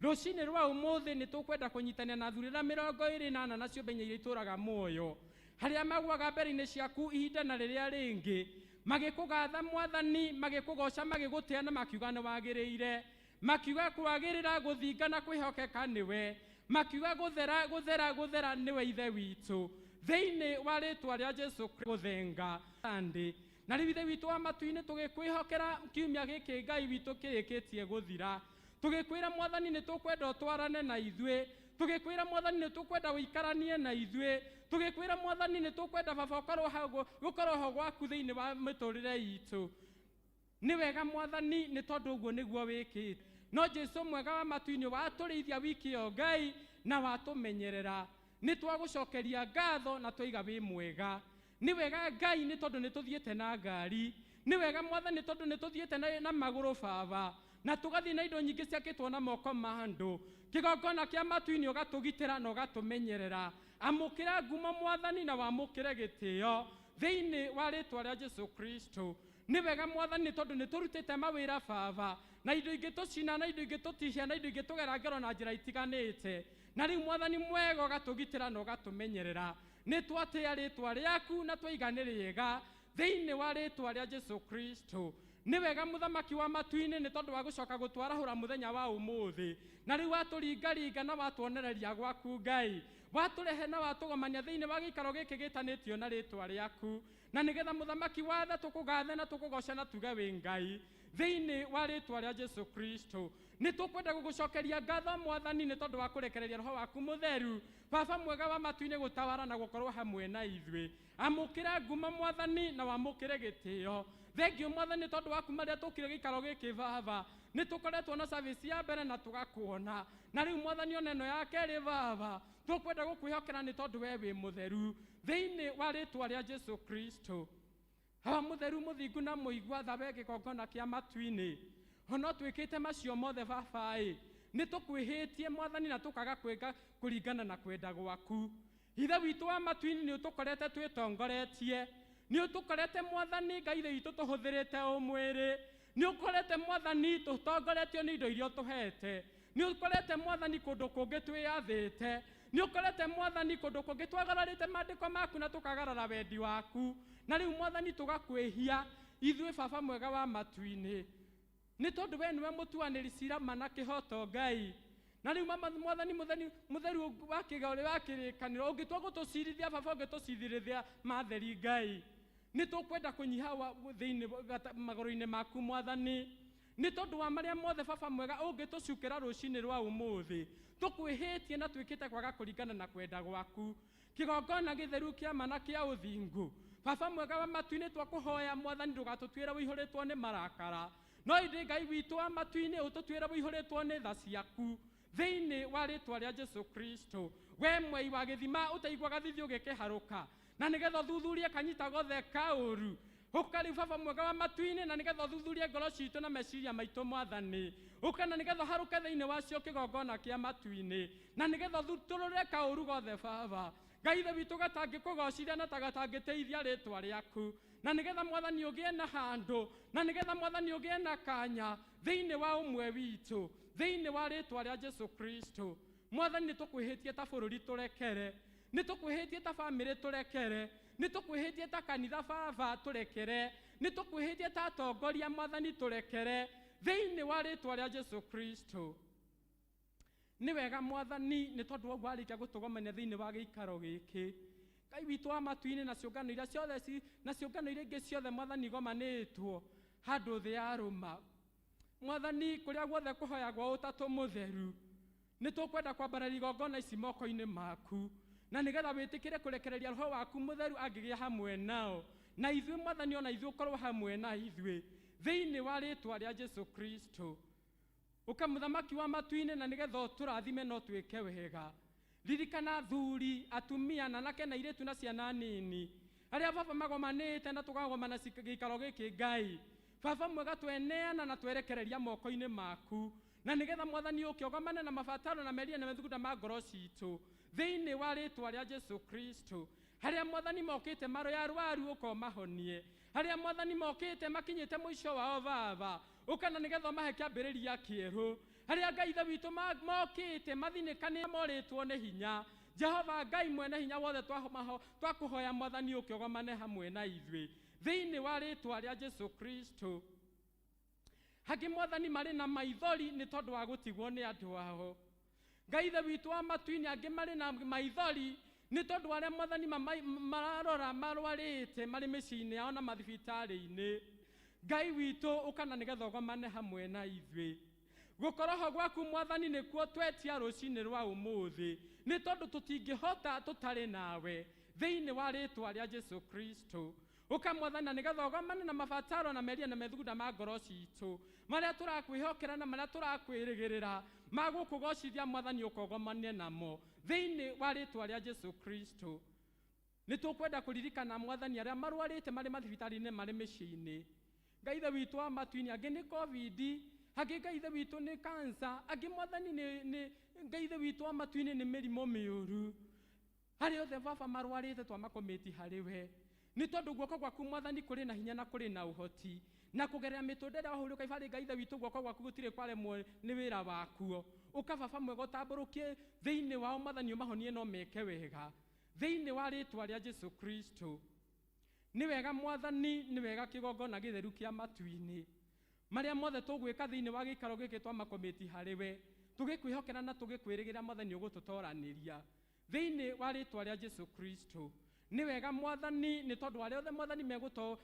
Rucini rwa umuthi ni tukwenda kunyitania na thurira 28 nacio benya iria ituraga muoyo haria magwaga mbere-ini ciaku ihinda na riria ringi magikugatha Mwathani magikugoca magigutia na makiuga ni wagiriire makiuga kwagirira guthinga na kwihokeka niwe makiuga guthera niwe ithe witu thiini wa ritwa ria Jesu Kristo guthenga andi na riu ithe witu wa matu-ini tugikwihokera kiumia giki Ngai witu kirikitie guthira tugikwira Mwathani ni tukwenda utwarane na ithue tugikwira Mwathani ni tukwenda wikaranie na ithue tugikwira Mwathani ni tukwenda baba ukorwo ho gwaku thiini wa miturire itu ni wega Mwathani ni tondu uguo niguo wikite no Jesu mwega wa matu-ini waturithia wiki yo Ngai na watumenyerera ni twagucokeria ngatho na twiga wi mwega ni wega Ngai ni tondu ni tuthiete na ngari ni wega Mwathani tondu ni tuthiete na maguru baba na tugathi na indo nyingi ciakitwo na moko ma andu kigongona kia matu-ini ugatugitira na ugatumenyerera amukira ngumo Mwathani na wamukire gitio thiini wa ritwa ria Jesu Kristo ni wega Mwathani tondu ni turutite mawira baba na indo ingi tucina na indo ingi tutihia na indo ingi tugera ngero na njira itiganite na riu Mwathani mwega ugatugitira na ugatumenyerera ni twatia ritwa riaku na twaiga ni riega thiini wa ritwa ria Jesu Kristo ni wega muthamaki wa matu-ini ni tondu wa gucoka gutwarahura muthenya wa umuthi na riu waturingaringa na watuonereria gwaku Ngai waturehe na watugomania thiini wa gikaro giki gitanitio na ritwa riaku na nigetha muthamaki wathe tukugathe na tukugoca na tuge wi Ngai thiini wa ritwa ria Jesu Kristo ni tukwenda gugucokeria ngatho Mwathani ni tondu wa kurekereria roho waku mutheru baba mwega wa matu-ini gutawara na gukorwo hamwe na ithue amukira ngumo Mwathani na wamukire gitio thengio Mwathani tondu waku maria tukire gikaro giki baba ni tukoretwo na service ya mbere na tugakuona na riu Mwathani oneno ya keri baba tukwenda gukwihokera ni tondu we wi mutheru thiini wa ritwa ria Jesu Kristo hawa mutheru muthingu na muigwa thabe gikongona kia matu-ini ono twikite macio mothe baba ni tukwihitie Mwathani na tukaga kwega kuringana na kwenda gwaku ithe witu wa matu-ini ni utukorete twitongoretie ni utukorete Mwathani Ngai ithe witu tuhuthirite umwiri ni ukorete Mwathani tutongoretio ni indo iria tuhete ni ukorete Mwathani kundu kungi twiyathite ni ukorete Mwathani kundu kungi twagararite maandiko maku na tukagarara wendi waku na riu Mwathani tugakwihia ithue baba mwega wa matu-ini ni tondu we niwe mutuaniri cira mana kihoto Ngai na riu Mwathani mutheru wa kigori wa kirikaniro ungitwa gutucirithia baba ungitucirithia matheri Ngai ni tukwenda kunyiha thiini magoro-ini maku Mwathani ni tondu wa maria mothe baba mwega ungitucukira rucini rwa umuthi tukwihitie na twikite kwaga kuringana na kwenda gwaku kigongona githeru kia mana kia uthingu baba mwega wa matu-ini twakuhoya Mwathani ndugatutwira wihuritwo ni marakara no indi Ngai witu wa matu-ini ututwira wihuritwo ni tha ciaku thiini wa ritwa ria Jesu Kristo we mwei wa githima utaigwaga thithio gikiharuka na nigetha thuthurie kanyita gothe kauru ukari baba mwega wa matu-ini na nigetha thuthurie ngoro citu na meciria maitu Mwathani ukana nigetha haruke thiini wacio kigongona kia matu-ini na nigetha turure kauru gothe baba Ngai ithe witu gatangikugocithia na tagatangiteithia ritwa riaku na nigetha Mwathani ugie na handu na nigetha Mwathani ugie na kanya thiini wa umwe witu thiini wa ritwa ria Jesu Kristo Mwathani ni tukwihitie ta bururi turekere ni tukwihitie ta family turekere ni tukwihitie ta kanitha baba turekere ni tukwihitie ta atongoria Mwathani turekere thiini wa ritwa ria Jesu Kristo ni wega Mwathani ni tondu wa gwarikia gutugomania thiini wa gikaro giki Ngai witu wa matu-ini na ciungano iria ciothe na ciungano iria ingi ciothe Mwathani gomanitwo handu thi ya ruma Mwathani kuria guothe kuhoyagwo utatu mutheru ni tukwenda kwambararia igongona ici moko-ini maku na nigetha witikire kurekereria roho waku mutheru angigia hamwe nao na ithue Mwathani ona ithue ukorwo hamwe na ithue thiini wa ritwa ria Jesu Kristo ukamuthamaki wa matu-ini na nigetha turathime no twike wega ririkana thuri atumia na nake na iretu na ciana nini aria baba magomanite na tukagomana gikaro giki Ngai baba mwega tweneana na twerekereria moko-ini maku na nigetha Mwathani ukiogomane na mabataro na meria na methuguda ma ngoro citu thiini wa ritwa ria Jesu Kristo haria Mwathani mokite maro ya rwaru ukomahonie haria Mwathani mokite makinyite muico wao baba ukana nigetha mahe kiambiriria kieru haria Ngai ithe witũ mokĩte mathinĩkanĩra morĩtwo nĩ hinya. Jehova Ngai mwene hinya wothe twakũhoya Mwathani ũkĩogomane hamwe na ithuĩ thĩinĩ wa rĩtwa rĩa Jesu Kristo. Hangĩ Mwathani marĩ na maithori nĩ tondũ wa gũtigwo nĩ andũ ao. Ngai ithe witũ wa matu-inĩ angĩ marĩ na maithori nĩ tondũ wa arĩa Mwathani mararora marwarĩte marĩ mĩciĩ-inĩ yao na mathibitarĩ-inĩ. Ngai witũ ũka na nĩgetha ũgomane hamwe na ithuĩ. Gũkorwo ho gwaku Mwathani nĩkuo twetia rũcinĩ rwa ũmũthĩ nĩ tondũ tũtingĩhota tũtarĩ nawe thĩinĩ wa rĩtwa rĩa Jesu Kristo. Ũka Mwathani na nĩgetha ũgomane na mabataro na meria na methugunda ma ngoro citũ marĩa tũrakwĩhokera na marĩa tũrakwĩrĩgĩrĩra magũkũgocithia Mwathani ũkogomanie namo thĩinĩ wa rĩtwa rĩa Jesu Kristo. Nĩ tũkwenda kũririkana Mwathani arĩa marwarĩte marĩ mathibitarĩ-inĩ marĩ mĩciĩ-inĩ. Ngai ithe witũ wa matu-inĩ angĩ nĩ COVID, angĩ Ngai ithe witũ nĩ cancer, angĩ Mwathani nĩ Ngai ithe witũ wa matu-inĩ nĩ mĩrimũ mĩũru. Harĩ othe Baba marwarĩte twamakomĩti harĩ we nĩ tondũ guoko gwaku Mwathani kũrĩ na hinya na kũrĩ na ũhoti na kũgerera mĩtũnde ĩrĩa wahũrĩka ibari. Ngai ithe witũ guoko gwaku gũtirĩ kwaremwo nĩ wĩra wakuo. Ũka Baba mwega ũtambũrũkie thĩinĩ wao Mwathani ũmahonie no meke wega thĩinĩ wa rĩtwa rĩa Jesu Kristo. Nĩ wega Mwathani, nĩ wega kĩgongona gĩtheru kĩa matu-inĩ marĩa mothe tũgwĩka thĩinĩ wa gĩikaro gĩkĩ twamakomĩti harĩ we tũgĩkwĩhokera na tũgĩkwĩrĩgĩra Mwathani ũgũtũtoranĩria thĩinĩ wa rĩtwa rĩa Jesu Kristo. Nĩ wega Mwathani nĩ tondũ arĩa othe Mwathani megũtu